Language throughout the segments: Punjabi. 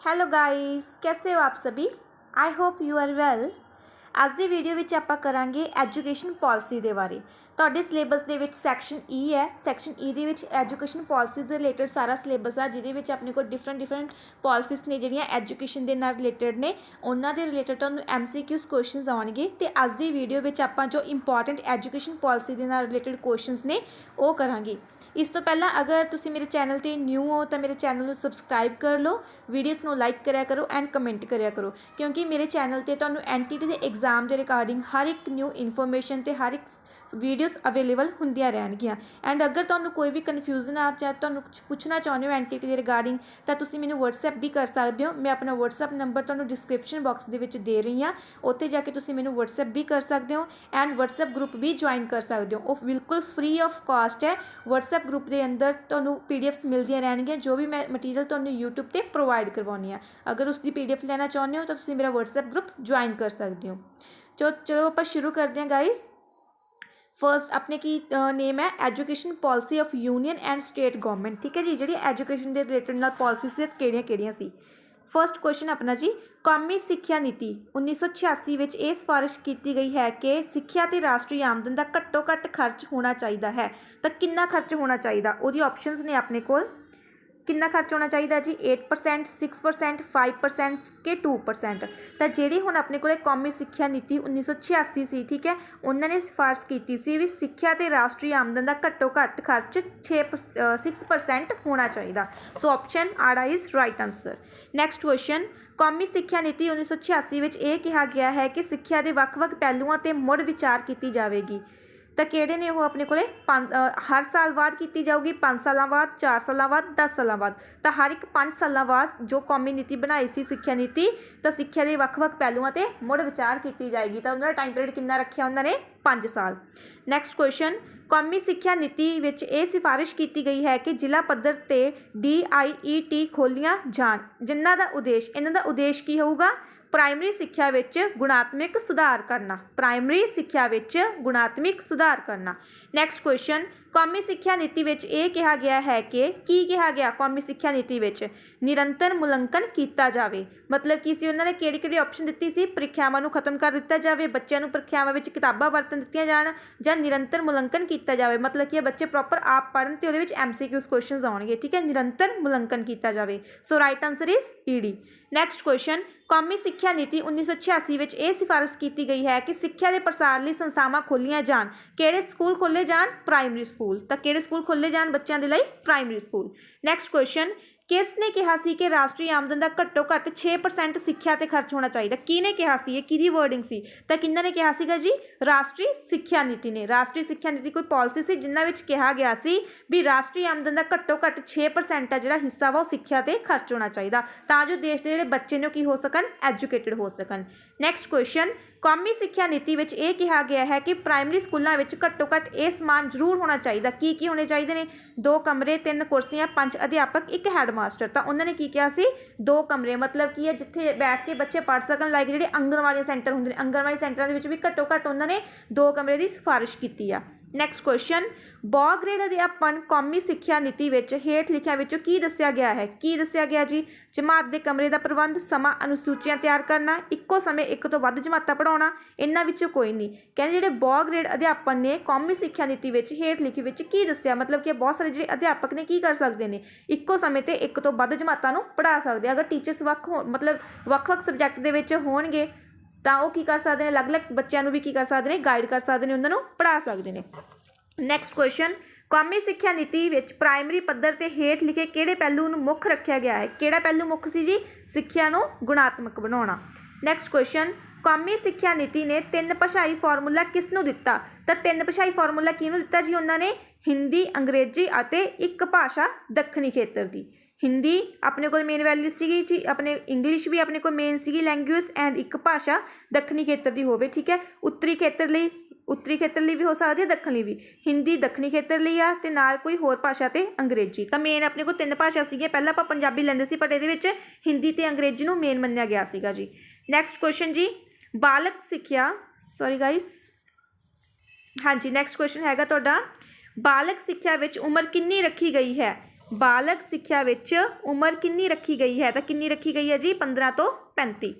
हेलो गाइस, कैसे हो आप सभी। I hope you are well. ਅੱਜ ਦੀ ਵੀਡੀਓ ਵਿੱਚ ਆਪਾਂ ਕਰਾਂਗੇ ਐਜੂਕੇਸ਼ਨ ਪਾਲਿਸੀ ਦੇ ਬਾਰੇ। ਤੁਹਾਡੇ ਸਿਲੇਬਸ ਦੇ ਵਿੱਚ ਸੈਕਸ਼ਨ ਈ ਹੈ। ਸੈਕਸ਼ਨ ਈ ਦੇ ਵਿੱਚ ਐਜੂਕੇਸ਼ਨ ਪਾਲਿਸੀਜ਼ ਦੇ ਰਿਲੇਟਡ ਸਾਰਾ ਸਿਲੇਬਸ ਆ, ਜਿਹਦੇ ਵਿੱਚ ਆਪਣੇ ਕੋਲ ਡਿਫਰੈਂਟ ਪਾਲਿਸੀਜ਼ ਨੇ ਜਿਹੜੀਆਂ ਐਜੂਕੇਸ਼ਨ ਦੇ ਨਾਲ ਰਿਲੇਟਡ ਨੇ। ਉਹਨਾਂ ਦੇ ਰਿਲੇਟਡ ਤੁਹਾਨੂੰ MCQs ਕੁਐਸਚਨਸ ਆਉਣਗੇ ਤੇ ਅੱਜ ਦੀ ਵੀਡੀਓ ਵਿੱਚ ਆਪਾਂ ਜੋ ਇੰਪੋਰਟੈਂਟ ਐਜੂਕੇਸ਼ਨ ਪਾਲਿਸੀ ਦੇ ਨਾਲ ਰਿਲੇਟਡ ਕੁਐਸਚਨਸ ਨੇ ਉਹ ਕਰਾਂਗੇ। ਇਸ ਤੋਂ ਪਹਿਲਾਂ ਅਗਰ ਤੁਸੀਂ ਮੇਰੇ ਚੈਨਲ ਤੇ ਨਿਊ ਹੋ ਤਾਂ ਮੇਰੇ ਚੈਨਲ ਨੂੰ ਸਬਸਕ੍ਰਾਈਬ ਕਰ ਲਓ, ਵੀਡੀਓਜ਼ ਨੂੰ ਲਾਈਕ ਕਰਿਆ ਕਰੋ ਐਂਡ ਕਮੈਂਟ ਕਰਿਆ ਕਰੋ, ਕਿਉਂਕਿ ਮੇਰੇ ਚੈਨਲ ਤੇ ਤੁਹਾਨੂੰ NTT ਦੇ एग्जाम के रिगार्डिंग हर एक न्यू इन्फॉर्मेशन तो हर एक वीडियोज़ अवेलेबल होंदियां रहनगियां। एंड अगर तुहानूं कोई भी कन्फ्यूजन आ चाहे तुहानूं कुछ पूछना चाहुंदे हो NTT के रिगार्डिंग तो तुसीं मैनूं WhatsApp भी कर सकते हो। मैं अपना WhatsApp नंबर तुहानूं डिस्क्रिप्शन बॉक्स दे विच दे रही हाँ, उत्थे जाके तुसीं मैनूं WhatsApp भी कर सकते हो एंड WhatsApp ग्रुप भी ज्वाइन कर सकते हो। वो बिल्कुल फ्री ऑफ कॉस्ट है। WhatsApp ग्रुप के अंदर तुहानूं PDFs मिलदियां रहनगियां, जो भी मैं मटीरियल तुहानूं YouTube ते प्रोवाइड करवाउणी आ। अगर उसकी PDF लेना चाहुंदे हो तो तुसीं मेरा WhatsApp ग्रुप ज्वाइन कर सकते हो। चलो आप शुरू करते हैं गाइस। फर्स्ट अपने की नेम है education policy of union and state government. ठीक है जी, जी एजुकेशन के रिलेटेड नाल पॉलिसीज किहड़ियां सी। फर्स्ट क्वेश्चन अपना जी, कौमी सिक्ख्या नीति 1986 में यह सिफारिश की गई है कि सिक्ख्या ते राष्ट्रीय आमदन का घट्टो घट्ट खर्च होना चाहिए है। तो कितना खर्च होना चाहिए, वो ऑप्शनस ने अपने को कितना खर्च होना चाहिए जी। 8%, 6%, 5% के 2%। तो जी हुण अपने को कौमी सिक्ख्या नीति 1986 सी, ठीक है, उन्होंने सिफारिश की सी भी सिक्ख्या ते राष्ट्रीय आमदन का घट्टो घट्ट खर्च 6% होना चाहिए। सो ऑप्शन आड़ा is right answer. Next question, कौमी सिक्ख्या नीति 1986 में यह कहा गया है कि सिक्ख्या के ਵੱਖ-ਵੱਖ पहलुओं पर मुड़ विचार की जाएगी। तो किहड़े ने वो अपने को हर साल बाद की जाऊगी, 5 साल बाद, 4 साल बाद, 10 साल बाद। तो हर एक 5 साल बाद जो कौमी नीति बनाई सी सिक्ख्या नीति, तो सिक्ख्या के ਵੱਖ-ਵੱਖ पहलुओं पर मुड़ विचार की जाएगी। तो उन्होंने टाइम पीरियड कितना रखा, उन्होंने 5 साल। नैक्सट क्वेश्चन, कौमी सिक्ख्या नीति विच यह सिफारिश की गई है कि जिला पद्धर ते DIET खोलियां जाण, जिन्हां दा उद्देश, इन्हां दा उद्देश की होगा, प्राइमरी सिक्ख्या विच गुणात्मक सुधार करना। प्राइमरी सिक्ख्या विच गुणात्मक सुधार करना। नैक्सट क्वेश्चन, कौमी सिक्ख्या नीति विच यह कहा गया है कि की कहा गया कौमी सिक्ख्या नीति विच निरंतर मुलंकन किया जाए। मतलब कि सी उन्होंने किहड़ी ऑप्शन दी सी, परीक्षावां नूं खत्म कर दिता जाए, बच्चों नूं परीक्षावां विच किताबां वरतन दित्तियां जाण, जां निरंतर मुलंकन किया जाए। मतलब कि बच्चे प्रॉपर आप पढ़न ते उहदे विच MCQs क्वेश्चन आउणगे। ठीक है, निरंतर मुलंकन किया जाए। So right answer is ED। Next question, कौमी सिक्ख्या नीति 1986 में यह सिफारिश की गई है कि सिक्ख्या के प्रसार लई संस्थावां खोलियां जाण। किहड़े स्कूल खोले जाण, प्राइमरी स्कूल। तो किहड़े स्कूल खोले जाण बच्चों के लिए, प्राइमरी स्कूल। नैक्सट क्वेश्चन, किसने कहा सी कि राष्ट्रीय आमदन का घट्टो घट्ट 6% सिक्ख्या ते खर्च होना चाहिए। किने कहा सी, किहदी वर्डिंग सी, तो किन्हां ने कहा सीगा जी, राष्ट्रीय सिक्ख्या नीति ने। राष्ट्रीय सिक्ख्या नीति कोई पॉलिसी सी जिन्हां विच कहा गया सी भी राष्ट्रीय आमदन का घट्टो घट्ट 6% है जिहड़ा हिस्सा वा सिक्ख्या ते खर्च होना चाहिए, तां जो देश के जिहड़े बच्चे ने की हो सकन, एजुकेटेड हो सकन। नैक्सट क्वेश्चन, कौमी सिक्ख्या नीति विच यह कहा गया है कि प्राइमरी स्कूलों में घट्टो घट्ट यह समान जरूर होना चाहिए। की होने चाहिए ने, 2 कमरे, 3 कुर्सियां, 5 अध्यापक, 1 हैडमास्टर। तो उन्होंने की कहा सी, 2 कमरे मतलब की है जिथे बैठ के बच्चे पढ़ सकन। लाइक जिहड़े आंगनवाड़ी सेंटर होंदे ने, आंगनवाड़ी सेंटरों के भी घट्टो घट्ट उन्होंने 2 कमरे की सिफारिश की है। नैक्सट क्वेश्चन, बहु ग्रेड अध्यापन कौमी सिक्ख्या नीति विच हेठ लिखियां विचों की दस्सिया गया है। की दस्सिया गया जी, जमात के कमरे का प्रबंध, समा अनुसूचियां तैयार करना, इक्को समय 1 तो वध जमातां पढ़ाउणा, इन्हां विचों कोई नहीं। कहते जिहड़े बहु ग्रेड अध्यापन ने कौमी सिक्ख्या नीति विच हेठ लिखी विच की दस्सिया, मतलब कि बहुत सारे जिहड़े अध्यापक ने की कर सकते हैं, इक्को समय ते 1 तो वध जमातां नूं पढ़ा सकते। अगर टीचर्स मतलब ਵੱਖ-ਵੱਖ सबजैक्ट दे विच होणगे तां वो की कर सकते हैं, अलग-अलग बच्चों को भी की कर सकते हैं, गाइड कर सकते हैं, उन्होंने पढ़ा सकते हैं। नैक्सट क्वेश्चन, कौमी सिक्ख्या नीति विच प्राइमरी पद्धर ते हेठ लिखे किहड़े पहलू नूं मुख रखा गया है। किहड़ा पहलू मुख सी जी, सिक्ख्या नूं गुणात्मक बनाउणा। नैक्सट क्वेश्चन, कौमी सिक्ख्या नीति ने 3 भाषाई फॉर्मूला किसनूं दिता। तो 3 भाषाई फॉर्मूला किहनूं दिता जी, उन्होंने हिंदी, अंग्रेजी और 1 भाषा दक्षिणी खेत्र की। हिंदी अपने को मेन वैल्यू सी जी, अपने इंग्लिश भी अपने को मेन सी लैंगुएज एंड 1 भाषा दक्षिणी खेत्र की होवे। ठीक है, उत्तरी खेत्र लिए, उत्तरी खेत्र लिए भी हो सकती है, दक्षिणी भी। हिंदी दक्षिणी खेत्र लिए आ ते नाल कोई होर भाषा ते अंग्रेजी। तो मेन अपने को 3 भाषा सी, पहला आप पंजाबी लैंदे सी, पर ये हिंदी ते अंग्रेजी नूं मेन मन्निया गया सीगा जी। नैक्सट क्वेश्चन जी, बालक सिक्ख्या, सॉरी गाइस, हाँ जी, नैक्सट क्वेश्चन हैगा तुहाडा, बालक सिक्ख्या विच उम्र कितनी रखी गई है। ਬਾਲਗ ਸਿੱਖਿਆ ਵਿੱਚ ਉਮਰ ਕਿੰਨੀ ਰੱਖੀ ਗਈ ਹੈ? ਤਾਂ ਕਿੰਨੀ ਰੱਖੀ ਗਈ ਹੈ ਜੀ? 15 ਤੋਂ 35।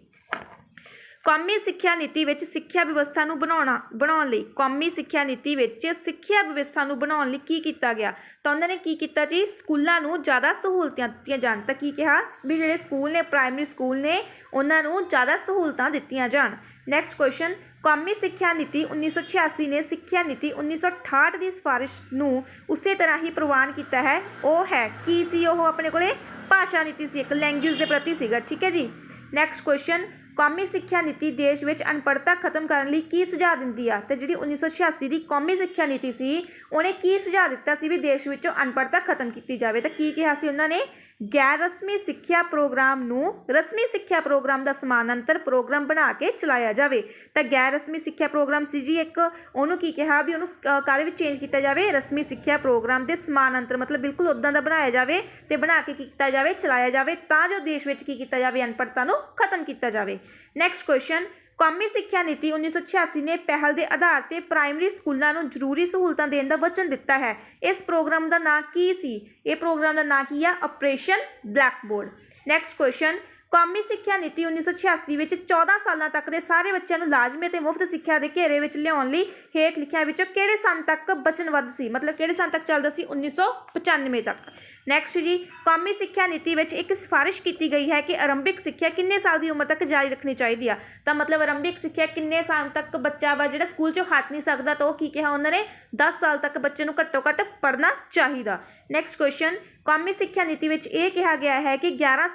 ਕੌਮੀ ਸਿੱਖਿਆ ਨੀਤੀ ਵਿੱਚ ਸਿੱਖਿਆ ਵਿਵਸਥਾ ਨੂੰ ਬਣਾਉਣ ਲਈ ਕੌਮੀ ਸਿੱਖਿਆ ਨੀਤੀ ਵਿੱਚ ਸਿੱਖਿਆ ਵਿਵਸਥਾ ਨੂੰ ਬਣਾਉਣ ਲਈ ਕੀ ਕੀਤਾ ਗਿਆ? ਤਾਂ ਉਹਨਾਂ ਨੇ ਕੀ ਕੀਤਾ ਜੀ? ਸਕੂਲਾਂ ਨੂੰ ਜ਼ਿਆਦਾ ਸਹੂਲਤਾਂ ਦਿੱਤੀਆਂ ਜਾਣ। ਤਾਂ ਕੀ ਕਿਹਾ ਵੀ ਜਿਹੜੇ ਸਕੂਲ ਨੇ, ਪ੍ਰਾਇਮਰੀ ਸਕੂਲ ਨੇ, ਉਹਨਾਂ ਨੂੰ ਜ਼ਿਆਦਾ ਸਹੂਲਤਾਂ ਦਿੱਤੀਆਂ ਜਾਣ। ਨੈਕਸਟ ਕੁਐਸਚਨ, ਕੌਮੀ ਸਿੱਖਿਆ ਨੀਤੀ 1986 ਨੇ ਸਿੱਖਿਆ ਨੀਤੀ 1968 ਦੀ ਸਿਫਾਰਿਸ਼ ਨੂੰ ਉਸੇ ਤਰ੍ਹਾਂ ਹੀ ਪ੍ਰਵਾਨ ਕੀਤਾ ਹੈ। ਉਹ ਹੈ ਕੀ ਸੀ? ਉਹ ਆਪਣੇ ਕੋਲੇ ਭਾਸ਼ਾ ਨੀਤੀ ਸੀ, ਇੱਕ ਲੈਂਗੁਏਜ ਦੇ ਪ੍ਰਤੀ ਸੀਗਾ। ਠੀਕ ਹੈ ਜੀ। ਨੈਕਸਟ ਕੁਐਸਚਨ, ਕੌਮੀ ਸਿੱਖਿਆ ਨੀਤੀ ਦੇਸ਼ ਵਿੱਚ ਅਨਪੜ੍ਹਤਾ ਖਤਮ ਕਰਨ ਲਈ ਕੀ ਸੁਝਾਅ ਦਿੰਦੀ ਆ? ਤੇ ਜਿਹੜੀ 1986 ਦੀ ਕੌਮੀ ਸਿੱਖਿਆ ਨੀਤੀ ਸੀ, ਉਹਨੇ ਕੀ ਸੁਝਾਅ ਦਿੱਤਾ ਸੀ ਵੀ ਦੇਸ਼ ਵਿੱਚੋਂ ਅਨਪੜ੍ਹਤਾ ਖਤਮ ਕੀਤੀ ਜਾਵੇ? ਤਾਂ ਕੀ ਕਿਹਾ ਸੀ ਉਹਨਾਂ ਨੇ? ਗੈਰ ਰਸਮੀ ਸਿੱਖਿਆ ਪ੍ਰੋਗਰਾਮ ਨੂੰ ਰਸਮੀ ਸਿੱਖਿਆ ਪ੍ਰੋਗਰਾਮ ਦਾ ਸਮਾਨਾਂਤਰ ਪ੍ਰੋਗਰਾਮ ਬਣਾ ਕੇ ਚਲਾਇਆ ਜਾਵੇ। ਤਾਂ ਗੈਰ ਰਸਮੀ ਸਿੱਖਿਆ ਪ੍ਰੋਗਰਾਮ ਸੀ ਜੀ ਇੱਕ, ਉਹਨੂੰ ਕੀ ਕਿਹਾ ਵੀ ਉਹਨੂੰ ਕਾਹਦੇ ਵਿੱਚ ਚੇਂਜ ਕੀਤਾ ਜਾਵੇ? ਰਸਮੀ ਸਿੱਖਿਆ ਪ੍ਰੋਗਰਾਮ ਦੇ ਸਮਾਨਾਂਤਰ, ਮਤਲਬ ਬਿਲਕੁਲ ਉੱਦਾਂ ਦਾ ਬਣਾਇਆ ਜਾਵੇ ਤੇ ਬਣਾ ਕੇ ਕੀ ਕੀਤਾ ਜਾਵੇ? ਚਲਾਇਆ ਜਾਵੇ, ਤਾਂ ਜੋ ਦੇਸ਼ ਵਿੱਚ ਕੀ ਕੀਤਾ ਜਾਵੇ? ਅਨਪੜ੍ਹਤਾ ਨੂੰ ਖਤਮ ਕੀਤਾ ਜਾਵੇ। ਨੈਕਸਟ ਕੁਐਸਚਨ, ਕੌਮੀ ਸਿੱਖਿਆ ਨੀਤੀ 1986 ਨੇ ਪਹਿਲ ਦੇ ਆਧਾਰ ਤੇ ਪ੍ਰਾਇਮਰੀ ਸਕੂਲਾਂ ਨੂੰ ਜ਼ਰੂਰੀ ਸਹੂਲਤਾਂ ਦੇਣ ਦਾ ਵਚਨ ਦਿੱਤਾ ਹੈ। ਇਸ ਪ੍ਰੋਗਰਾਮ ਦਾ ਨਾਂ ਕੀ ਸੀ? ਇਹ ਪ੍ਰੋਗਰਾਮ ਦਾ ਨਾਂ ਕੀ ਆ? Operation blackboard. ਨੈਕਸਟ ਕੁਐਸਚਨ, ਕੌਮੀ ਸਿੱਖਿਆ ਨੀਤੀ 1986 ਵਿੱਚ 14 ਸਾਲਾਂ ਤੱਕ ਦੇ ਸਾਰੇ ਬੱਚਿਆਂ ਨੂੰ ਲਾਜ਼ਮੀ ਅਤੇ ਮੁਫਤ ਸਿੱਖਿਆ ਦੇ ਘੇਰੇ ਵਿੱਚ ਲਿਆਉਣ ਲਈ ਹੇਠ ਲਿਖਿਆਂ ਵਿੱਚੋਂ ਕਿਹੜੇ ਸੰਨ ਤੱਕ ਵਚਨਬੱਧ ਸੀ? ਮਤਲਬ ਕਿਹੜੇ ਸੰਨ ਤੱਕ ਚੱਲਦਾ ਸੀ? 1995 ਤੱਕ। ਨੈਕਸਟ ਜੀ, ਕੌਮੀ ਸਿੱਖਿਆ ਨੀਤੀ ਵਿੱਚ ਇੱਕ ਸਿਫਾਰਿਸ਼ ਕੀਤੀ ਗਈ ਹੈ ਕਿ ਆਰੰਭਿਕ ਸਿੱਖਿਆ ਕਿੰਨੇ ਸਾਲ ਦੀ ਉਮਰ ਤੱਕ ਜਾਰੀ ਰੱਖਣੀ ਚਾਹੀਦੀ ਆ? ਤਾਂ ਮਤਲਬ ਆਰੰਭਿਕ ਸਿੱਖਿਆ ਕਿੰਨੇ ਸਾਲ ਤੱਕ ਬੱਚਾ ਵਾ ਜਿਹੜਾ ਸਕੂਲ 'ਚੋਂ ਹਟ ਨਹੀਂ ਸਕਦਾ, ਤਾਂ ਉਹ ਕੀ ਕਿਹਾ ਉਹਨਾਂ ਨੇ? 10 ਸਾਲ ਤੱਕ ਬੱਚੇ ਨੂੰ ਘੱਟੋ ਘੱਟ ਪੜ੍ਹਨਾ ਚਾਹੀਦਾ। ਨੈਕਸਟ ਕੁਐਸਚਨ, ਕੌਮੀ ਸਿੱਖਿਆ ਨੀਤੀ ਵਿੱਚ ਇਹ ਕਿਹਾ ਗਿਆ ਹੈ ਕਿ 11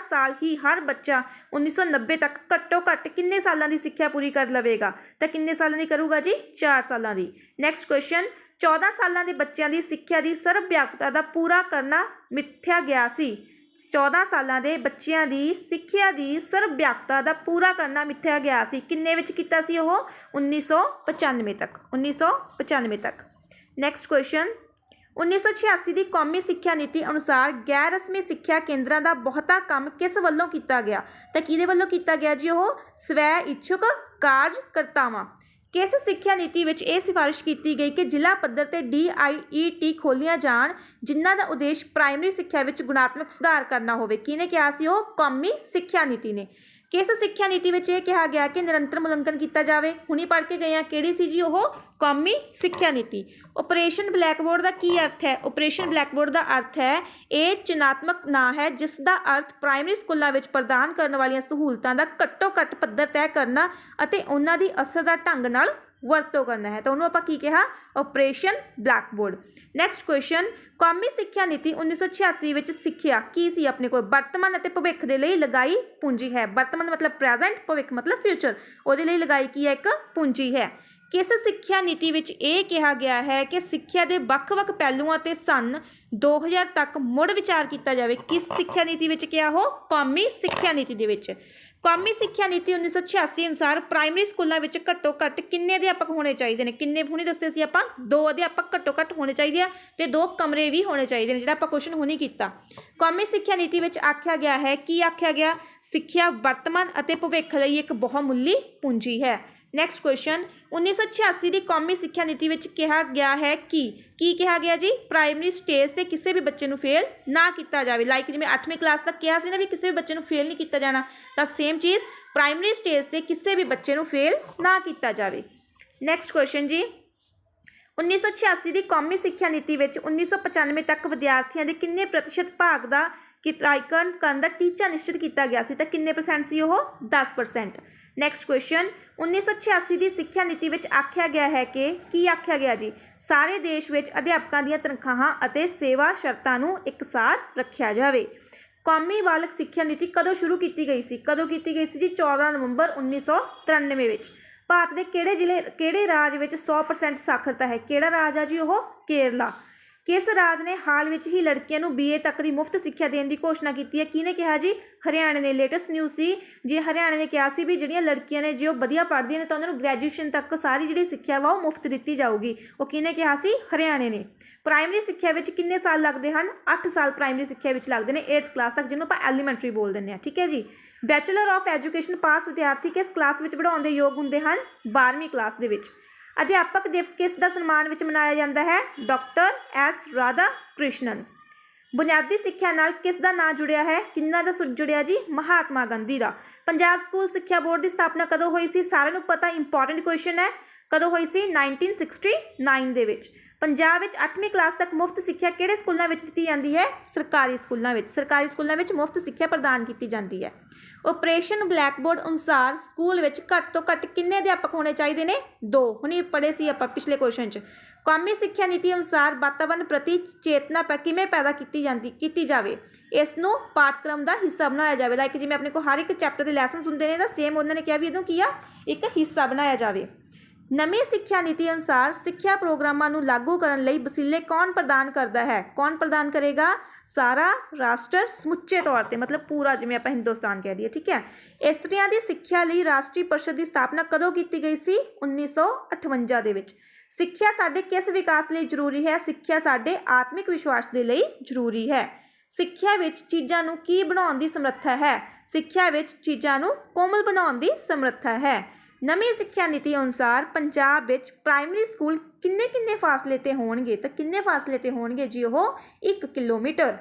ਸਾਲ ਹੀ ਹਰ ਬੱਚਾ 1990 ਤੱਕ ਘੱਟੋ ਘੱਟ ਕਿੰਨੇ ਸਾਲਾਂ ਦੀ ਸਿੱਖਿਆ ਪੂਰੀ ਕਰ ਲਵੇਗਾ? ਤਾਂ ਕਿੰਨੇ ਸਾਲਾਂ ਦੀ ਕਰੂਗਾ ਜੀ? 4 ਸਾਲਾਂ ਦੀ। ਨੈਕਸਟ ਕੁਐਸਚਨ, 14 ਸਾਲਾਂ ਦੇ ਬੱਚਿਆਂ ਦੀ ਸਿੱਖਿਆ ਦੀ ਸਰਵ ਵਿਆਪਕਤਾ ਦਾ ਪੂਰਾ ਕਰਨਾ ਮਿੱਥਿਆ ਗਿਆ ਸੀ। 14 ਸਾਲਾਂ ਦੇ ਬੱਚਿਆਂ ਦੀ ਸਿੱਖਿਆ ਦੀ ਸਰਵ ਵਿਆਪਕਤਾ ਦਾ ਪੂਰਾ ਕਰਨਾ ਮਿੱਥਿਆ ਗਿਆ ਸੀ। ਕਿੰਨੇ ਵਿੱਚ ਕੀਤਾ ਸੀ ਉਹ? 1995 ਤੱਕ। 1995 ਤੱਕ। ਨੈਕਸਟ ਕੁਐਸਚਨ, 1986 ਦੀ ਕੌਮੀ ਸਿੱਖਿਆ ਨੀਤੀ ਅਨੁਸਾਰ ਗੈਰ ਰਸਮੀ ਸਿੱਖਿਆ ਕੇਂਦਰਾਂ ਦਾ ਬਹੁਤਾ ਕੰਮ ਕਿਸ ਵੱਲੋਂ ਕੀਤਾ ਗਿਆ? ਤਾਂ ਕਿਹਦੇ ਵੱਲੋਂ ਕੀਤਾ ਗਿਆ ਜੀ? ਉਹ ਸਵੈ ਇੱਛੁਕ ਕਾਰਜਕਰਤਾਵਾਂ। ਕਿਸ ਸਿੱਖਿਆ ਨੀਤੀ ਵਿੱਚ ਇਹ ਸਿਫਾਰਿਸ਼ ਕੀਤੀ ਗਈ ਕਿ ਜ਼ਿਲ੍ਹਾ ਪੱਧਰ ਤੇ DIET ਖੋਲ੍ਹੀਆਂ ਜਾਣ ਜਿਨ੍ਹਾਂ ਦਾ ਉਦੇਸ਼ ਪ੍ਰਾਇਮਰੀ ਸਿੱਖਿਆ ਵਿੱਚ ਗੁਣਾਤਮਕ ਸੁਧਾਰ ਕਰਨਾ ਹੋਵੇ? ਕਿਹਨੇ ਕਿਹਾ ਸੀ? ਉਹ ਕੌਮੀ ਸਿੱਖਿਆ ਨੀਤੀ ਨੇ। ਕਿਸ ਸਿੱਖਿਆ ਨੀਤੀ ਵਿੱਚ ਇਹ ਕਿਹਾ ਗਿਆ ਕਿ ਨਿਰੰਤਰ ਮੁਲਾਂਕਣ ਕੀਤਾ ਜਾਵੇ? ਹੁਣੀ ਪੜ੍ਹ ਕੇ ਗਏ ਆ, ਕਿਹੜੀ ਸੀ ਜੀ ਉਹ? ਕੌਮੀ ਸਿੱਖਿਆ ਨੀਤੀ। ਆਪਰੇਸ਼ਨ ਬਲੈਕਬੋਰਡ ਦਾ ਕੀ ਅਰਥ ਹੈ? ਆਪਰੇਸ਼ਨ ਬਲੈਕਬੋਰਡ ਦਾ ਅਰਥ ਹੈ, ਇਹ ਚਿੰਨ੍ਹਾਤਮਕ ਨਾਂ ਹੈ ਜਿਸ ਦਾ ਅਰਥ ਪ੍ਰਾਇਮਰੀ ਸਕੂਲਾਂ ਵਿੱਚ ਪ੍ਰਦਾਨ ਕਰਨ ਵਾਲੀਆਂ ਸਹੂਲਤਾਂ ਦਾ ਘੱਟੋ ਘੱਟ ਪੱਧਰ ਤੈਅ ਕਰਨਾ ਅਤੇ ਉਹਨਾਂ ਦੀ ਅਸਰਦਾਰ ਢੰਗ ਨਾਲ ਵਰਤੋਂ ਕਰਨਾ ਹੈ। ਤਾਂ ਉਹਨੂੰ ਆਪਾਂ ਕੀ ਕਿਹਾ? Operation blackboard. ਨੈਕਸਟ ਕੁਐਸਚਨ, ਕੌਮੀ ਸਿੱਖਿਆ ਨੀਤੀ 1986 ਵਿੱਚ ਸਿੱਖਿਆ ਕੀ ਸੀ ਆਪਣੇ ਕੋਲ? ਵਰਤਮਾਨ ਅਤੇ ਭਵਿੱਖ ਦੇ ਲਈ ਲਗਾਈ ਪੂੰਜੀ ਹੈ। ਵਰਤਮਾਨ ਮਤਲਬ ਪ੍ਰੈਜ਼ੈਂਟ, ਭਵਿੱਖ ਮਤਲਬ ਫਿਊਚਰ। ਉਹਦੇ ਲਈ ਲਗਾਈ ਕੀ ਹੈ? ਇੱਕ ਪੂੰਜੀ ਹੈ। ਕਿਸ ਸਿੱਖਿਆ ਨੀਤੀ ਵਿੱਚ ਇਹ ਕਿਹਾ ਗਿਆ ਹੈ ਕਿ ਸਿੱਖਿਆ ਦੇ ਵੱਖ-ਵੱਖ ਪਹਿਲੂਆਂ 'ਤੇ ਸੰਨ 2000 ਤੱਕ ਮੁੜ ਵਿਚਾਰ ਕੀਤਾ ਜਾਵੇ? ਕਿਸ ਸਿੱਖਿਆ ਨੀਤੀ ਵਿੱਚ ਕਿਹਾ? ਉਹ ਕੌਮੀ ਸਿੱਖਿਆ ਨੀਤੀ ਦੇ ਵਿੱਚ। ਕੌਮੀ ਸਿੱਖਿਆ ਨੀਤੀ 1986 ਅਨੁਸਾਰ ਪ੍ਰਾਇਮਰੀ ਸਕੂਲਾਂ ਵਿੱਚ ਘੱਟੋ ਘੱਟ ਕਿੰਨੇ ਅਧਿਆਪਕ ਹੋਣੇ ਚਾਹੀਦੇ ਨੇ? ਕਿੰਨੇ ਹੁਣੇ ਦੱਸੇ ਸੀ ਆਪਾਂ? 2 ਅਧਿਆਪਕ ਘੱਟੋ ਘੱਟ ਹੋਣੇ ਚਾਹੀਦੇ ਆ ਤੇ 2 ਕਮਰੇ ਵੀ ਹੋਣੇ ਚਾਹੀਦੇ ਨੇ, ਜਿਹੜਾ ਆਪਾਂ ਕੁਐਸਚਨ ਹੁਣੀ ਕੀਤਾ। ਕੌਮੀ ਸਿੱਖਿਆ ਨੀਤੀ ਵਿੱਚ ਆਖਿਆ ਗਿਆ ਹੈ, ਕੀ ਆਖਿਆ ਗਿਆ? ਸਿੱਖਿਆ ਵਰਤਮਾਨ ਅਤੇ ਭਵਿੱਖ ਲਈ ਇੱਕ ਬਹੁਮੁੱਲੀ ਪੂੰਜੀ ਹੈ। ਨੈਕਸਟ ਕੁਐਸਚਨ, 1986 ਦੀ ਕੌਮੀ ਸਿੱਖਿਆ ਨੀਤੀ ਵਿੱਚ ਕਿਹਾ ਗਿਆ ਹੈ ਕਿ ਕੀ ਕਿਹਾ ਗਿਆ ਜੀ? ਪ੍ਰਾਇਮਰੀ ਸਟੇਜ 'ਤੇ ਕਿਸੇ ਵੀ ਬੱਚੇ ਨੂੰ ਫੇਲ ਨਾ ਕੀਤਾ ਜਾਵੇ। ਲਾਈਕ ਜਿਵੇਂ 8ਵੀਂ ਕਲਾਸ ਤੱਕ ਕਿਹਾ ਸੀ ਨਾ ਵੀ ਕਿਸੇ ਵੀ ਬੱਚੇ ਨੂੰ ਫੇਲ ਨਹੀਂ ਕੀਤਾ ਜਾਣਾ, ਤਾਂ ਸੇਮ ਚੀਜ਼ ਪ੍ਰਾਇਮਰੀ ਸਟੇਜ 'ਤੇ ਕਿਸੇ ਵੀ ਬੱਚੇ ਨੂੰ ਫੇਲ ਨਾ ਕੀਤਾ ਜਾਵੇ। ਨੈਕਸਟ ਕੁਐਸਚਨ ਜੀ, 1986 ਦੀ ਕੌਮੀ ਸਿੱਖਿਆ ਨੀਤੀ ਵਿੱਚ 1995 ਤੱਕ ਵਿਦਿਆਰਥੀਆਂ ਦੇ ਕਿੰਨੇ ਪ੍ਰਤੀਸ਼ਤ ਭਾਗ ਦਾ ਕਿਰਾਏਕਰਨ ਕਰਨ ਦਾ ਟੀਚਾ ਨਿਸ਼ਚਿਤ ਕੀਤਾ ਗਿਆ ਸੀ? ਤਾਂ ਕਿੰਨੇ % ਸੀ ਉਹ? 10%। ਨੈਕਸਟ ਕੁਐਸਚਨ, 1986 ਦੀ ਸਿੱਖਿਆ ਨੀਤੀ ਵਿੱਚ ਆਖਿਆ ਗਿਆ ਹੈ ਕਿ ਕੀ ਆਖਿਆ ਗਿਆ ਜੀ? ਸਾਰੇ ਦੇਸ਼ ਵਿੱਚ ਅਧਿਆਪਕਾਂ ਦੀਆਂ ਤਨਖਾਹਾਂ ਅਤੇ ਸੇਵਾ ਸ਼ਰਤਾਂ ਨੂੰ ਇਕਸਾਰ ਰੱਖਿਆ ਜਾਵੇ। ਕੌਮੀ ਬਾਲਗ ਸਿੱਖਿਆ ਨੀਤੀ ਕਦੋਂ ਸ਼ੁਰੂ ਕੀਤੀ ਗਈ ਸੀ? ਕਦੋਂ ਕੀਤੀ ਗਈ ਸੀ ਜੀ? 14 ਨਵੰਬਰ 1993 ਵਿੱਚ। ਭਾਰਤ ਦੇ ਕਿਹੜੇ ਰਾਜ ਵਿੱਚ 100% ਸਾਖਰਤਾ ਹੈ? ਕਿਹੜਾ ਰਾਜ ਆ ਜੀ ਉਹ? ਕੇਰਲਾ। ਕਿਸ ਰਾਜ ਨੇ ਹਾਲ ਵਿੱਚ ਹੀ ਲੜਕੀਆਂ ਨੂੰ BA ਤੱਕ ਦੀ ਮੁਫਤ ਸਿੱਖਿਆ ਦੇਣ ਦੀ ਘੋਸ਼ਣਾ ਕੀਤੀ ਹੈ? ਕਿਹਨੇ ਕਿਹਾ ਜੀ? ਹਰਿਆਣੇ ਨੇ। ਲੇਟੈਸਟ ਨਿਊਜ਼ ਸੀ ਜੀ, ਹਰਿਆਣੇ ਨੇ ਕਿਹਾ ਸੀ ਵੀ ਜਿਹੜੀਆਂ ਲੜਕੀਆਂ ਨੇ ਜੇ ਉਹ ਵਧੀਆ ਪੜ੍ਹਦੀਆਂ ਨੇ ਤਾਂ ਉਹਨਾਂ ਨੂੰ ਗ੍ਰੈਜੂਏਸ਼ਨ ਤੱਕ ਸਾਰੀ ਜਿਹੜੀ ਸਿੱਖਿਆ ਵਾ ਉਹ ਮੁਫਤ ਦਿੱਤੀ ਜਾਊਗੀ। ਉਹ ਕਿਹਨੇ ਕਿਹਾ ਸੀ? ਹਰਿਆਣੇ ਨੇ। ਪ੍ਰਾਇਮਰੀ ਸਿੱਖਿਆ ਵਿੱਚ ਕਿੰਨੇ ਸਾਲ ਲੱਗਦੇ ਹਨ? 8 ਸਾਲ ਪ੍ਰਾਇਮਰੀ ਸਿੱਖਿਆ ਵਿੱਚ ਲੱਗਦੇ ਨੇ, 8th ਕਲਾਸ ਤੱਕ, ਜਿਹਨੂੰ ਆਪਾਂ ਐਲੀਮੈਂਟਰੀ ਬੋਲ ਦਿੰਦੇ ਹਾਂ। ਠੀਕ ਹੈ ਜੀ। ਬੈਚਲਰ ਆਫ ਐਜੂਕੇਸ਼ਨ ਪਾਸ ਵਿਦਿਆਰਥੀ ਕਿਸ ਕਲਾਸ ਵਿੱਚ ਪੜ੍ਹਾਉਣ ਦੇ ਯੋਗ ਹੁੰਦੇ ਹਨ? 12ਵੀਂ ਕਲਾਸ ਦੇ ਵਿੱਚ। अध्यापक दिवस किस दा सन्मान विच मनाया जाता है? Doctor S Radha Krishnan. बुनियादी सिक्ख्या नाल किस दा नाम जुड़िया है? किन्ना दा जुड़िया जी? महात्मा गांधी दा। पंजाब स्कूल सिक्ख्या बोर्ड की स्थापना कदों हुई सी? सारिਆਂ ਨੂੰ पता इंपॉर्टेंट क्वेश्चन है। कदों हुई सी? 1969 ਦੇ ਵਿੱਚ। पंजाब ਵਿੱਚ 8वीं क्लास तक मुफ्त सिक्ख्या किहड़े स्कूलों में दी जाती है? सरकारी स्कूलों में। सरकारी स्कूलों में मुफ्त सिक्ख्या प्रदान की जाती है। ऑपरेशन ब्लैकबोर्ड अनुसार स्कूल में घੱਟ ਤੋਂ ਘੱਟ किन्ने अध्यापक होने चाहिए ने? 2। हुणी पढ़े सी आपां पिछले क्वेश्चन च। कौमी सिक्ख्या नीति अनुसार वातावरण प्रति चेतना किवें पैदा की जावे? इस नूं पाठक्रम का हिस्सा बनाया जाए। लाइक जिवें अपने को हर एक चैप्टर के लैसन हुंदे ने तां सेम उन्होंने कहा भी इदों की आ एक हिस्सा बनाया जाए। नवीं सिक्ख्या नीति अनुसार सिक्ख्या प्रोग्रामां नूं लागू करन लई वसीले कौन प्रदान करता है? कौन प्रदान करेगा? सारा राष्ट्र समुचे तौर पर, मतलब पूरा, जिवें आपां हिंदुस्तान कह दईए। ठीक है। इस्त्रियां दी सिक्ख्या लई राष्ट्रीय परिषद की स्थापना कदों की गई सी? 1958 दे विच। सिक्ख्या साडे किस विकास लई जरूरी है? सिक्ख्या साडे आत्मिक विश्वास दे लई जरूरी है। सिक्ख्या विच चीज़ां नूं की बनाउण दी समर्था है? सिक्ख्या विच चीज़ां नूं कोमल बनाउण दी समर्था है। नवीं सिक्ख्या नीति अनुसार पंजाब विच प्राइमरी स्कूल किन्ने किन्ने फासले ते होणगे? तो किन्ने फासले ते होणगे जी? वो 1 किलोमीटर।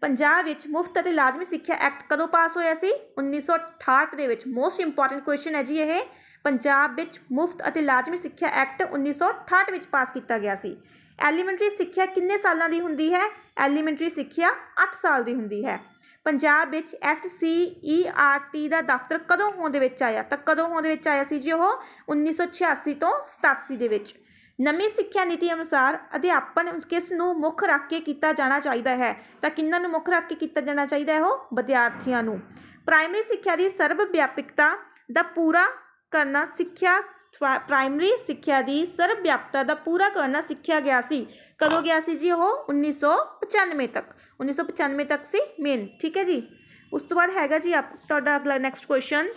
पंजाब विच मुफ्त अते लाजमी सिक्ख्या एक्ट कदों पास होया सी? 1968 दे विच। मोस्ट इंपॉर्टेंट क्वेश्चन है जी ये। पंजाब विच मुफ्त अते लाजमी सिक्ख्या एक्ट 1968 विच पास किया गया सी। एलीमेंटरी सिक्ख्या किन्ने सालां दी हुंदी है? एलीमेंटरी सिक्ख्या 8 साल दी हुंदी है। पंजाब विच SCERT का दफ्तर कदों होंद विच आया? तो कदों होंद विच आया सी जी? वो 1986 तो 87 दे विच। नवीं सिक्ख्या नीति अनुसार अध्यापन किस नूं मुख रख के किया जाना चाहिए है? तो किन्हां नूं मुख रख के किया जाना चाहिए है? वो विद्यार्थियों नूं। प्राइमरी सिक्ख्या की सर्व व्यापकता का पूरा करना सिक्ख्या प्राइमरी सिक्ख्या की सर्व व्यापकता का पूरा करना सीखा गया सी। कदों गया सी जी? वो 1995 तक। 1995 तक सी मेन। ठीक है जी। उस तो बाद हैगा जी आप तुहाडा अगला नेक्स्ट क्वेश्चन।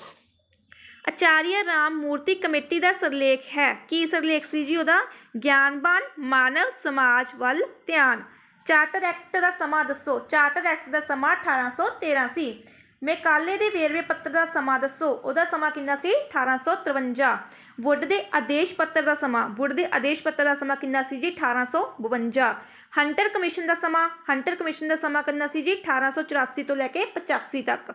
आचार्य राम मूर्ति कमेटी का सरलेख है। की सरलेख सी जी उहदा? ज्ञानवान मानव समाज वल ध्यान। चार्टर एक्ट का समा दसो। चार्टर एक्ट का समा 1813 सी। मैकाले के वेरवे पत्र का समा दसो। उहदा समा कितना सी? 1853। वुड के आदेश पत्र का समा। वुड के आदेश पत्र का समा कितना सी जी? 1852। हंटर कमीशन का समा। हंटर कमीशन का समा कितना सी जी? 1884 तो लैके 85 तक।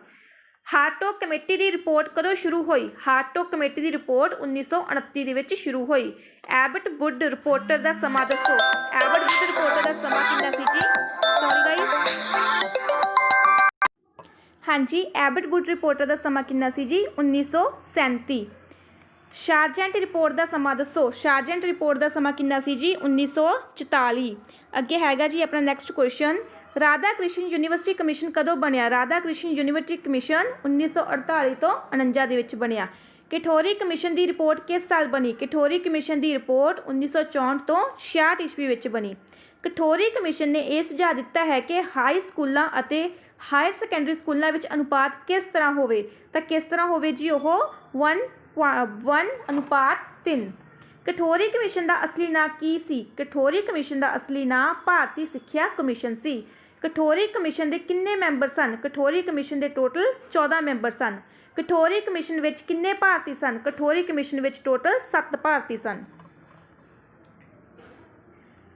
हार्टोग कमेटी की रिपोर्ट कदों शुरू हुई? हार्टोग कमेटी की रिपोर्ट 1929 दे विच शुरू हुई। एबट वुड रिपोर्टर का समा दसो। एबट वुड रिपोर्टर का समा कितना सी जी? Sorry guys. हाँ जी, एबट वुड रिपोर्टर का समा कितना सी जी? 1937। शारजेंट रिपोर्ट का समा दसो। शारजेंट रिपोर्ट का समा कितना सी जी? 1944। अगे हैगा जी अपना next question. Radha Krishna university commission कदों बनया? राधा कृष्ण यूनीवर्सिटी कमीशन 1948 तो 49 दे विच बनया। कठोरी कमीशन की रिपोर्ट किस साल बनी? कठोरी कमीशन की रिपोर्ट 1964 तो 66 ईस्वी विच बनी। कठोरी कमीशन ने यह सुझाव दिता है कि हाई स्कूलों अते हायर सैकेंडरी स्कूलों विच अनुपात किस तरह होवे? तो किस तरह होवे जी? वो 1:3। कठोरी कमीशन का असली नाम की सी? कठोरी कमीशन का असली नाम भारतीय सिक्ख्या कमीशन सी। कठोरी कमीशन के किन्ने मैंबर सन? कठोरी कमीशन के टोटल 14 मैंबर सन। कठोरी कमीशन विच किन्ने भारती सन? कठोरी कमीशन विच टोटल 7 भारती सन।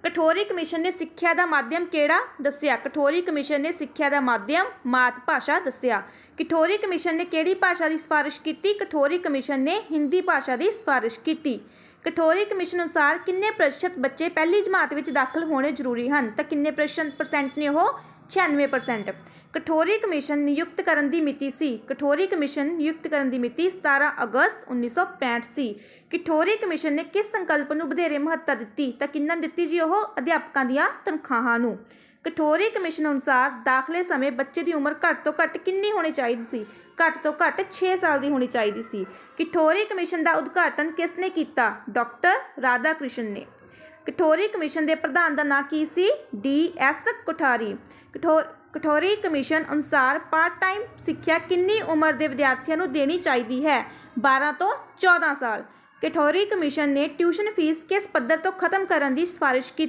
कठोरी कमीशन ने सिक्ख्या का माध्यम केड़ा दस्सिया? कठोरी कमीशन ने सिक्ख्या का माध्यम मात भाषा दस्सिया। कठोरी कमीशन ने केड़ी भाषा की सिफारिश की? कठोरी कमीशन ने हिंदी भाषा की सिफारिश की। कठोरी कमीशन अनुसार किन्ने प्रतिशत बच्चे पहली जमात में दाखिल होने जरूरी हैं? तो किन्ने परसेंट ने? वो 96%। कठोरी कमीशन नियुक्त करन दी मिति सी? कठोरी कमीशन नियुक्त करन दी मिति 17 अगस्त 1965 सी। कठोरी कमीशन ने किस संकल्प नूं वधेरे महत्ता दित्ती? तो किन्नां दित्ती जी? वो अध्यापकों दीआं तनख्वाहां नूं। कठोरी कमीशन अनुसार दाखले समय बच्चे की उम्र घੱਟ तो घੱਟ किन्नी होनी चाहिए सी? घੱਟ तो घੱਟ 6 साल की होनी चाहिए सी। कठोरी कमीशन का उद्घाटन किसने किया? डॉक्टर राधा कृष्ण ने। कठोरी कमीशन के प्रधान का नाम की सी? DS कोठारी। कठोरी कमीशन अनुसार पार्ट टाइम सिक्ख्या किन्नी उम्र के विद्यार्थियों को देनी चाहिए है? 12 तो 14 साल। कठोरी कमीशन ने ट्यूशन फीस किस पद्धर तो खत्म करने की सिफारिश की?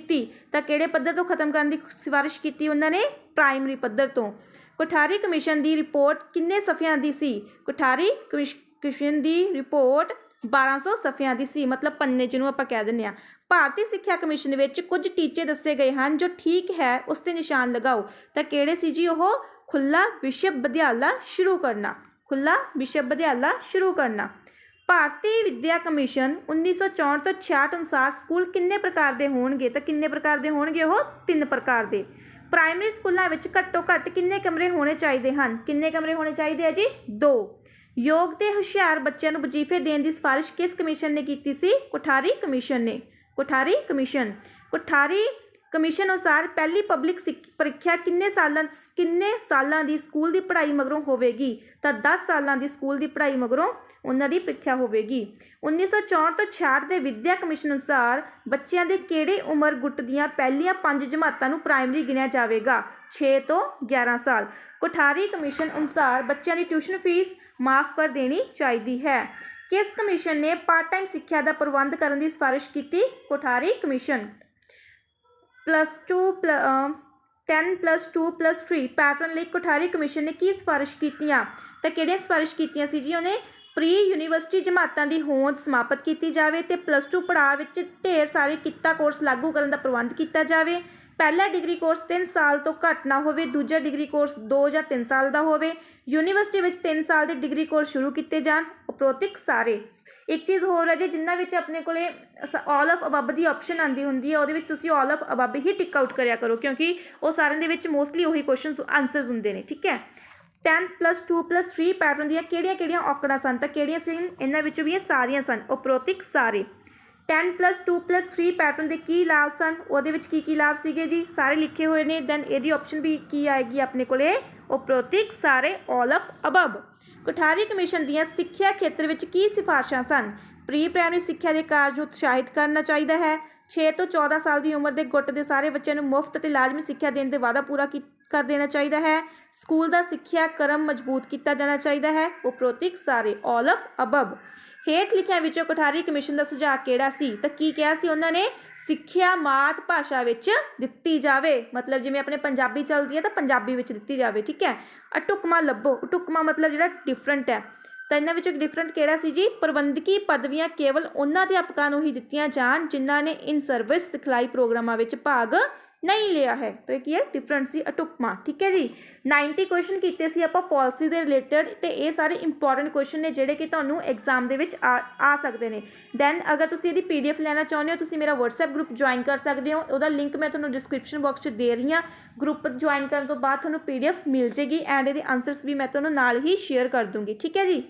तो किहड़े पद्धर तो खत्म करने की सिफारिश की उन्होंने? प्राइमरी पद्धर तो। कोठारी कमीशन की रिपोर्ट किन्ने सफ़ियां दी सी? कोठारी कमीशन की रिपोर्ट 1200 ਸਫ਼ਿਆਂ ਦੀ ਸੀ, मतलब ਪੰਨੇ ਜਿਹਨੂੰ ਆਪਾਂ ਕਹਿ ਦਿੰਦੇ ਹਾਂ। ਭਾਰਤੀ ਸਿੱਖਿਆ ਕਮਿਸ਼ਨ ਵਿੱਚ ਕੁਝ ਟੀਚੇ ਦੱਸੇ ਗਏ ਹਨ ਜੋ ਠੀਕ ਹੈ ਉਸ 'ਤੇ ਨਿਸ਼ਾਨ ਲਗਾਓ। ਤਾਂ ਕਿਹੜੇ ਸੀ ਜੀ ਉਹ? ਖੁੱਲ੍ਹਾ ਵਿਸ਼ਵ ਵਿਦਿਆਲਾ ਸ਼ੁਰੂ ਕਰਨਾ, ਖੁੱਲ੍ਹਾ ਵਿਸ਼ਵ ਵਿਦਿਆਲਾ ਸ਼ੁਰੂ ਕਰਨਾ। ਭਾਰਤੀ ਵਿਦਿਆ ਕਮਿਸ਼ਨ 1964 ਤੋਂ 66 ਅਨੁਸਾਰ ਸਕੂਲ ਕਿੰਨੇ ਪ੍ਰਕਾਰ ਦੇ ਹੋਣਗੇ? ਤਾਂ ਕਿੰਨੇ ਪ੍ਰਕਾਰ ਦੇ ਹੋਣਗੇ ਉਹ? 3 ਪ੍ਰਕਾਰ ਦੇ। ਪ੍ਰਾਇਮਰੀ ਸਕੂਲਾਂ ਵਿੱਚ ਘੱਟੋ ਘੱਟ ਕਿੰਨੇ ਕਮਰੇ ਹੋਣੇ ਚਾਹੀਦੇ ਹਨ? ਕਿੰਨੇ ਕਮਰੇ ਹੋਣੇ ਚਾਹੀਦੇ ਆ ਜੀ? 2। ਯੋਗ ਤੇ ਹੁਸ਼ਿਆਰ ਬੱਚਿਆਂ ਨੂੰ ਵਜ਼ੀਫੇ ਦੇਣ ਦੀ ਸਿਫਾਰਿਸ਼ ਕਿਸ ਕਮਿਸ਼ਨ ਨੇ ਕੀਤੀ ਸੀ? ਕੋਠਾਰੀ ਕਮਿਸ਼ਨ ਨੇ। ਕੋਠਾਰੀ ਕਮਿਸ਼ਨ। ਕੋਠਾਰੀ ਕਮਿਸ਼ਨ ਅਨੁਸਾਰ ਪਹਿਲੀ ਪਬਲਿਕ ਪ੍ਰੀਖਿਆ ਕਿੰਨੇ ਸਾਲਾਂ ਦੀ ਸਕੂਲ ਦੀ ਪੜ੍ਹਾਈ ਮਗਰੋਂ ਹੋਵੇਗੀ? ਤਾਂ 10 ਸਾਲਾਂ ਦੀ ਸਕੂਲ ਦੀ ਪੜ੍ਹਾਈ ਮਗਰੋਂ ਉਹਨਾਂ ਦੀ ਪ੍ਰੀਖਿਆ ਹੋਵੇਗੀ। 1964 ਤੋਂ 66 ਦੇ ਵਿਦਿਆ ਕਮਿਸ਼ਨ ਅਨੁਸਾਰ ਬੱਚਿਆਂ ਦੇ ਕਿਹੜੇ ਉਮਰ ਗੁੱਟ ਦੀਆਂ ਪਹਿਲੀਆਂ 5 ਜਮਾਤਾਂ ਨੂੰ ਪ੍ਰਾਇਮਰੀ ਗਿਣਿਆ ਜਾਵੇਗਾ? 6 ਤੋਂ 11 ਸਾਲ। ਕੋਠਾਰੀ ਕਮਿਸ਼ਨ ਅਨੁਸਾਰ ਬੱਚਿਆਂ ਦੀ ਟਿਊਸ਼ਨ ਫੀਸ ਮਾਫ਼ ਕਰ ਦੇਣੀ ਚਾਹੀਦੀ ਹੈ। ਕਿਸ ਕਮਿਸ਼ਨ ਨੇ ਪਾਰਟ ਟਾਈਮ ਸਿੱਖਿਆ ਦਾ ਪ੍ਰਬੰਧ ਕਰਨ ਦੀ ਸਿਫਾਰਿਸ਼ ਕੀਤੀ? ਕੋਠਾਰੀ ਕਮਿਸ਼ਨ। +10+2+3 ਪੈਟਰਨ ਲਈ ਕੋਠਾਰੀ ਕਮਿਸ਼ਨ ਨੇ ਕੀ ਸਿਫਾਰਿਸ਼ ਕੀਤੀਆਂ? ਤਾਂ ਕਿਹੜੀਆਂ ਸਿਫਾਰਿਸ਼ ਕੀਤੀਆਂ ਸੀ ਜੀ ਉਹਨੇ? ਪ੍ਰੀ ਯੂਨੀਵਰਸਿਟੀ ਜਮਾਤਾਂ ਦੀ ਹੋਂਦ ਸਮਾਪਤ ਕੀਤੀ ਜਾਵੇ ਅਤੇ +2 ਪੜਾਅ ਵਿੱਚ ਢੇਰ ਸਾਰੇ ਕਿੱਤਾ ਕੋਰਸ ਲਾਗੂ ਕਰਨ ਦਾ ਪ੍ਰਬੰਧ ਕੀਤਾ ਜਾਵੇ। ਪਹਿਲਾ ਡਿਗਰੀ ਕੋਰਸ 3 ਸਾਲ ਤੋਂ ਘੱਟ ਨਾ ਹੋਵੇ, ਦੂਜਾ ਡਿਗਰੀ ਕੋਰਸ 2 ਜਾਂ 3 ਸਾਲ ਦਾ ਹੋਵੇ। ਯੂਨੀਵਰਸਿਟੀ ਵਿੱਚ 3 ਸਾਲ ਦੇ ਡਿਗਰੀ ਕੋਰਸ ਸ਼ੁਰੂ ਕੀਤੇ ਜਾਣ। ਉਪਰੋਕਤ ਸਾਰੇ। ਇੱਕ ਚੀਜ਼ ਹੋਰ ਹੈ ਜੀ, ਜਿੰਨਾ ਵਿੱਚ ਆਪਣੇ ਕੋਲੇ ਆਲ ਆਫ ਅਬਬ ਦੀ ਆਪਸ਼ਨ ਆਉਂਦੀ ਹੁੰਦੀ ਹੈ ਉਹਦੇ ਵਿੱਚ ਤੁਸੀਂ all of ਅਬਬ he tick out ਕਰਿਆ ਕਰੋ ਕਿਉਂਕਿ ਉਹ ਸਾਰਿਆਂ ਦੇ ਵਿੱਚ ਮੋਸਟਲੀ ਉਹੀ ਕੁਐਸਚਨ ਆਨਸਰਸ ਹੁੰਦੇ ਨੇ। ਠੀਕ ਹੈ। 10+2+3 ਪੈਟਰਨ ਦੀਆਂ ਕਿਹੜੀਆਂ ਔਕੜਾਂ ਸਨ? ਤਾਂ ਕਿਹੜੀਆਂ ਸੀ? ਇਹਨਾਂ ਵਿੱਚੋਂ ਵੀ ਇਹ ਸਾਰੀਆਂ ਸਨ। ਉਪਰੋਕਤ ਸਾਰੇ। 10+2+3 ਪੈਟਰਨ ਦੇ ਕੀ ਲਾਭ ਸਨ? ਉਹਦੇ ਵਿੱਚ ਕੀ ਲਾਭ ਸੀਗੇ ਜੀ? ਸਾਰੇ ਲਿਖੇ ਹੋਏ ਨੇ। ਦੈਨ ਇਹਦੀ ਆਪਸ਼ਨ ਵੀ ਕੀ ਆਏਗੀ ਆਪਣੇ ਕੋਲੇ? ਉਪਰੋਕਤ ਸਾਰੇ, ਆਲ ਆਫ ਅਬਬ। ਕੋਠਾਰੀ ਕਮਿਸ਼ਨ ਦੀਆਂ ਸਿੱਖਿਆ ਖੇਤਰ ਵਿੱਚ ਕੀ ਸਿਫਾਰਸ਼ਾਂ ਸਨ? ਪ੍ਰੀ ਪ੍ਰਾਇਮਰੀ ਸਿੱਖਿਆ ਦੇ ਕਾਰਜ ਨੂੰ ਉਤਸ਼ਾਹਿਤ ਕਰਨਾ ਚਾਹੀਦਾ ਹੈ। 6 ਤੋਂ 14 ਸਾਲ ਦੀ ਉਮਰ ਦੇ ਗੁੱਟ ਦੇ ਸਾਰੇ ਬੱਚਿਆਂ ਨੂੰ ਮੁਫਤ ਅਤੇ ਲਾਜ਼ਮੀ ਸਿੱਖਿਆ ਦੇਣ ਦੇ ਵਾਅਦਾ ਪੂਰਾ ਕਰ ਦੇਣਾ ਚਾਹੀਦਾ ਹੈ। ਸਕੂਲ ਦਾ ਸਿੱਖਿਆ ਕਰਮ ਮਜ਼ਬੂਤ ਕੀਤਾ ਜਾਣਾ ਚਾਹੀਦਾ ਹੈ। ਉਪਰੋਕਤ ਸਾਰੇ, ਆਲ ਆਫ ਅਬਬ। ਹੇਠ ਲਿਖਿਆਂ ਵਿੱਚੋਂ ਕੋਠਾਰੀ ਕਮਿਸ਼ਨ ਦਾ ਸੁਝਾਅ ਕਿਹੜਾ ਸੀ? ਤਾਂ ਕੀ ਕਿਹਾ ਸੀ ਉਹਨਾਂ ਨੇ? ਸਿੱਖਿਆ ਮਾਤ ਭਾਸ਼ਾ ਵਿੱਚ ਦਿੱਤੀ ਜਾਵੇ, ਮਤਲਬ ਜਿਵੇਂ ਆਪਣੇ ਪੰਜਾਬੀ ਚੱਲਦੀ ਹੈ ਤਾਂ ਪੰਜਾਬੀ ਵਿੱਚ ਦਿੱਤੀ ਜਾਵੇ। ਠੀਕ ਹੈ। ਅਢੁਕਵਾਂ ਲੱਭੋ। ਅਢੁਕਵਾਂ ਮਤਲਬ ਜਿਹੜਾ ਡਿਫਰੈਂਟ ਹੈ। ਤਾਂ ਇਹਨਾਂ ਵਿੱਚੋਂ ਡਿਫਰੈਂਟ ਕਿਹੜਾ ਸੀ ਜੀ? ਪ੍ਰਬੰਧਕੀ ਪਦਵੀਆਂ ਕੇਵਲ ਉਹਨਾਂ ਅਧਿਆਪਕਾਂ ਨੂੰ ਹੀ ਦਿੱਤੀਆਂ ਜਾਣ ਜਿਨ੍ਹਾਂ ਨੇ ਇਨ ਸਰਵਿਸ ਸਿਖਲਾਈ ਪ੍ਰੋਗਰਾਮਾਂ ਵਿੱਚ ਭਾਗ ਨਹੀਂ ਲਿਆ ਹੈ। ਤਾਂ ਇਹ ਕੀ ਹੈ? ਡਿਫਰੈਂਟ ਸੀ, ਅਢੁਕਵਾਂ। ਠੀਕ ਹੈ ਜੀ। 90 ਕੁਐਸਚਨ ਕੀਤੇ ਸੀ ਆਪਾਂ ਪਾਲਿਸੀ ਦੇ ਰਿਲੇਟਡ ਅਤੇ ਇਹ ਸਾਰੇ ਇੰਪੋਰਟੈਂਟ ਕੁਐਸਚਨ ਨੇ ਜਿਹੜੇ ਕਿ ਤੁਹਾਨੂੰ ਐਗਜ਼ਾਮ ਦੇ ਵਿੱਚ ਆ ਸਕਦੇ ਨੇ। ਦੈਨ ਅਗਰ ਤੁਸੀਂ ਇਹਦੀ PDF ਲੈਣਾ ਚਾਹੁੰਦੇ ਹੋ ਤੁਸੀਂ ਮੇਰਾ WhatsApp ਗਰੁੱਪ ਜੁਆਇਨ ਕਰ ਸਕਦੇ ਹੋ। ਉਹਦਾ ਲਿੰਕ ਮੈਂ ਤੁਹਾਨੂੰ ਡਿਸਕ੍ਰਿਪਸ਼ਨ ਬਾਕਸ 'ਚ ਦੇ ਰਹੀ ਹਾਂ। ਗਰੁੱਪ ਜੁਆਇਨ ਕਰਨ ਤੋਂ ਬਾਅਦ ਤੁਹਾਨੂੰ PDF ਮਿਲ ਜੇਗੀ ਐਂਡ ਇਹਦੇ ਆਨਸਰਸ ਵੀ ਮੈਂ ਤੁਹਾਨੂੰ ਨਾਲ ਹੀ ਸ਼ੇਅਰ ਕਰ ਦੂੰਗੀ। ਠੀਕ ਹੈ ਜੀ।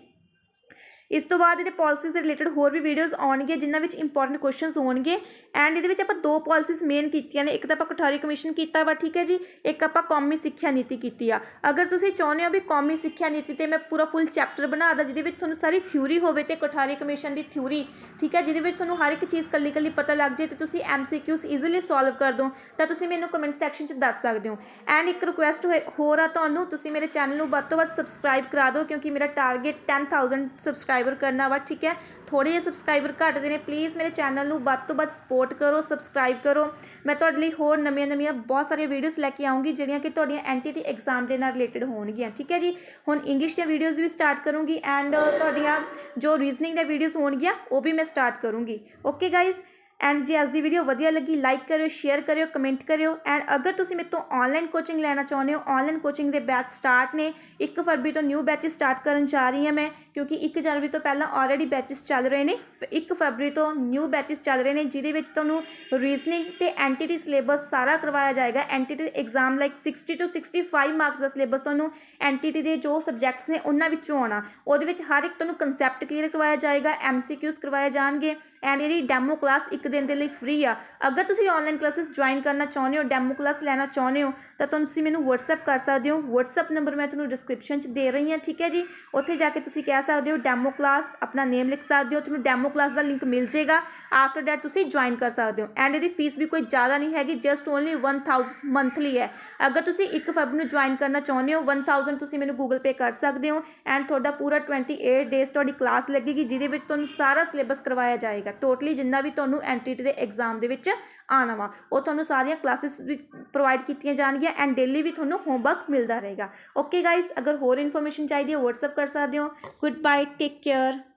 ਇਸ ਤੋਂ ਬਾਅਦ ਇਹਦੇ ਪਾਲਿਸੀਜ਼ ਦੇ ਰਿਲੇਟਡ ਹੋਰ ਵੀ ਵੀਡੀਓਜ਼ ਆਉਣਗੇ ਜਿਨ੍ਹਾਂ ਵਿੱਚ ਇੰਪੋਰਟੈਂਟ ਕੁਐਸਚਨਸ ਹੋਣਗੇ ਐਂਡ ਇਹਦੇ ਵਿੱਚ ਆਪਾਂ 2 ਪਾਲਿਸੀਜ਼ ਮੇਨ ਕੀਤੀਆਂ ਨੇ। ਇੱਕ ਤਾਂ ਆਪਾਂ ਕੋਠਾਰੀ ਕਮਿਸ਼ਨ ਕੀਤਾ ਵਾ, ਠੀਕ ਹੈ ਜੀ। ਇੱਕ ਆਪਾਂ ਕੌਮੀ ਸਿੱਖਿਆ ਨੀਤੀ ਕੀਤੀ ਆ। ਅਗਰ ਤੁਸੀਂ ਚਾਹੁੰਦੇ ਹੋ ਵੀ ਕੌਮੀ ਸਿੱਖਿਆ ਨੀਤੀ 'ਤੇ ਮੈਂ ਪੂਰਾ ਫੁੱਲ ਚੈਪਟਰ ਬਣਾ ਦਾਂ ਜਿਹਦੇ ਵਿੱਚ ਤੁਹਾਨੂੰ ਸਾਰੀ ਥਿਊਰੀ ਹੋਵੇ ਅਤੇ ਕੋਠਾਰੀ ਕਮਿਸ਼ਨ ਦੀ ਥਿਊਰੀ, ਠੀਕ ਹੈ, ਜਿਹਦੇ ਵਿੱਚ ਤੁਹਾਨੂੰ ਹਰ ਇੱਕ ਚੀਜ਼ ਕੱਲੀ ਪਤਾ ਲੱਗ ਜਾਏ ਅਤੇ ਤੁਸੀਂ MCQs ਈਜ਼ੀਲੀ ਸੋਲਵ ਕਰ ਦਿਓ ਤਾਂ ਤੁਸੀਂ ਮੈਨੂੰ ਕਮੈਂਟ ਸੈਕਸ਼ਨ 'ਚ ਦੱਸ ਸਕਦੇ ਹੋ। ਐਂਡ ਇੱਕ ਰਿਕੁਐਸਟ ਹੋਰ ਆ ਤੁਹਾਨੂੰ, ਤੁਸੀਂ ਮੇਰੇ ਚੈਨਲ ਨੂੰ ਵੱਧ ਤੋਂ ਵੱਧ ਸਬਸਕ੍ਰਾਈਬ ਕਰਾ ਦਿਓ ਕਿਉਂਕਿ ਮੇਰਾ ਟਾਰਗੇਟ 10,000 ਸਬਸਕ੍ਰਾਈਬਰ ਕਰਨਾ ਵਾ। ਠੀਕ ਹੈ। ਥੋੜ੍ਹੇ ਜਿਹੇ ਸਬਸਕ੍ਰਾਈਬਰ ਘੱਟਦੇ ਨੇ। ਪਲੀਜ਼ ਮੇਰੇ ਚੈਨਲ ਨੂੰ ਵੱਧ ਤੋਂ ਵੱਧ ਸਪੋਰਟ ਕਰੋ, ਸਬਸਕ੍ਰਾਈਬ ਕਰੋ। ਮੈਂ ਤੁਹਾਡੇ ਲਈ ਹੋਰ ਨਵੀਆਂ ਬਹੁਤ ਸਾਰੀਆਂ ਵੀਡੀਓਜ਼ ਲੈ ਕੇ ਆਊਂਗੀ ਜਿਹੜੀਆਂ ਕਿ ਤੁਹਾਡੀਆਂ NTT ਐਗਜ਼ਾਮ ਦੇ ਨਾਲ ਰਿਲੇਟਡ ਹੋਣਗੀਆਂ। ਠੀਕ ਹੈ ਜੀ। ਹੁਣ ਇੰਗਲਿਸ਼ ਦੀਆਂ ਵੀਡੀਓਜ਼ ਵੀ ਸਟਾਰਟ ਕਰੂੰਗੀ ਐਂਡ ਤੁਹਾਡੀਆਂ ਜੋ ਰੀਜ਼ਨਿੰਗ ਦੀਆਂ ਵੀਡੀਓਜ਼ ਹੋਣਗੀਆਂ ਉਹ ਵੀ ਮੈਂ ਸਟਾਰਟ ਕਰੂੰਗੀ। Okay guys. ਐਂਡ ਜੇ ਅੱਜ ਦੀ ਵੀਡੀਓ ਵਧੀਆ ਲੱਗੀ ਲਾਈਕ ਕਰਿਓ, ਸ਼ੇਅਰ ਕਰਿਓ, ਕਮੈਂਟ ਕਰਿਓ। ਐਂਡ ਅਗਰ ਤੁਸੀਂ ਮੇਰੇ ਤੋਂ ਆਨਲਾਈਨ ਕੋਚਿੰਗ ਲੈਣਾ ਚਾਹੁੰਦੇ ਹੋ, ਆਨਲਾਈਨ ਕੋਚਿੰਗ ਦੇ ਬੈਚ ਸਟਾਰਟ ਨੇ। 1 ਫਰਵਰੀ ਤੋਂ ਨਿਊ ਬੈਚਿਸ ਸਟਾਰਟ ਕਰਨ ਜਾ ਰਹੀ ਹਾਂ ਮੈਂ ਕਿਉਂਕਿ 1 ਜਨਵਰੀ ਤੋਂ ਪਹਿਲਾਂ ਆਲਰੇਡੀ ਬੈਚਿਸ ਚੱਲ ਰਹੇ ਨੇ। 1 ਫਰਵਰੀ ਤੋਂ ਨਿਊ ਬੈਚਿਸ ਚੱਲ ਰਹੇ ਨੇ ਜਿਹਦੇ ਵਿੱਚ ਤੁਹਾਨੂੰ ਰੀਜ਼ਨਿੰਗ ਅਤੇ NTT ਸਿਲੇਬਸ ਸਾਰਾ ਕਰਵਾਇਆ ਜਾਏਗਾ। NTT ਐਗਜ਼ਾਮ ਲਾਈਕ 60 ਤੋਂ 65 ਮਾਰਕਸ ਦਾ ਸਿਲੇਬਸ ਤੁਹਾਨੂੰ NTT ਦੇ ਜੋ ਸਬਜੈਕਟਸ ਨੇ ਉਹਨਾਂ ਵਿੱਚੋਂ ਆਉਣਾ। ਉਹਦੇ ਵਿੱਚ ਹਰ ਇੱਕ ਤੁਹਾਨੂੰ ਕੰਸੈਪਟ ਕਲੀਅਰ ਕਰਵਾਇਆ ਜਾਏਗਾ, MCQs ਕਰਵਾਏ ਜਾਣਗੇ ਐਂਡ ਇਹਦੀ ਡੈਮੋ ਕਲਾਸ 1 ਦਿਨ ਦੇ ਲਈ ਫ੍ਰੀ ਆ। ਅਗਰ ਤੁਸੀਂ ਆਨਲਾਈਨ ਕਲਾਸਿਸ ਜੁਆਇਨ ਕਰਨਾ ਚਾਹੁੰਦੇ ਹੋ, ਡੈਮੋ ਕਲਾਸ ਲੈਣਾ ਚਾਹੁੰਦੇ ਹੋ ਤਾਂ ਤੁਸੀਂ ਮੈਨੂੰ WhatsApp ਕਰ ਸਕਦੇ ਹੋ। WhatsApp ਨੰਬਰ ਮੈਂ ਤੁਹਾਨੂੰ ਡਿਸਕ੍ਰਿਪਸ਼ਨ 'ਚ ਦੇ ਰਹੀ ਹਾਂ। ਠੀਕ ਹੈ ਜੀ। ਉੱਥੇ ਜਾ ਕੇ ਤੁਸੀਂ ਕਹਿ ਸਕਦੇ ਹੋ ਡੈਮੋ ਕਲਾਸ, ਆਪਣਾ ਨੇਮ ਲਿਖ ਸਕਦੇ ਹੋ, ਤੁਹਾਨੂੰ ਡੈਮੋ ਕਲਾਸ ਦਾ ਲਿੰਕ ਮਿਲ ਜਾਏਗਾ। ਆਫਟਰ ਦੈਟ ਤੁਸੀਂ ਜੁਆਇਨ ਕਰ ਸਕਦੇ ਹੋ ਐਂਡ ਇਹਦੀ ਫੀਸ ਵੀ ਕੋਈ ਜ਼ਿਆਦਾ ਨਹੀਂ ਹੈਗੀ, ਜਸਟ ਓਨਲੀ 1000 ਮੰਥਲੀ ਹੈ। ਅਗਰ ਤੁਸੀਂ 1 ਫਰਵਰੀ ਨੂੰ ਜੁਆਇਨ ਕਰਨਾ ਚਾਹੁੰਦੇ ਹੋ 1000 ਤੁਸੀਂ ਮੈਨੂੰ ਗੂਗਲ ਪੇ ਕਰ ਸਕਦੇ ਹੋ ਐਂਡ ਤੁਹਾਡਾ ਪੂਰਾ 28 ਡੇਜ਼ ਤੁਹਾਡੀ ਕਲਾਸ ਲੱਗੇਗੀ ਜਿਹਦੇ ਵਿੱਚ ਤੁਹਾਨੂੰ ਸਾਰਾ ਸਿਲੇਬਸ ਕਰਵਾਇਆ ਜਾਏਗਾ। ਟੋਟਲੀ ਜਿੰਨਾ ਵੀ ਤੁਹਾਨੂੰ NTT ਦੇ ਐਗਜ਼ਾਮ ਦੇ ਵਿੱਚ ਆਉਣਾ ਵਾ ਉਹ ਤੁਹਾਨੂੰ ਸਾਰੀਆਂ ਕਲਾਸਿਸ ਵੀ ਪ੍ਰੋਵਾਈਡ ਕੀਤੀਆਂ ਜਾਣਗੀਆਂ ਐਂਡ ਡੇਲੀ ਵੀ ਤੁਹਾਨੂੰ ਹੋਮਵਰਕ ਮਿਲਦਾ ਰਹੇਗਾ। Okay guys. ਅਗਰ ਹੋਰ ਇਨਫੋਰਮੇਸ਼ਨ ਚਾਹੀਦੀ ਹੈ WhatsApp ਕਰ ਸਕਦੇ ਹੋ। Good bye, take care.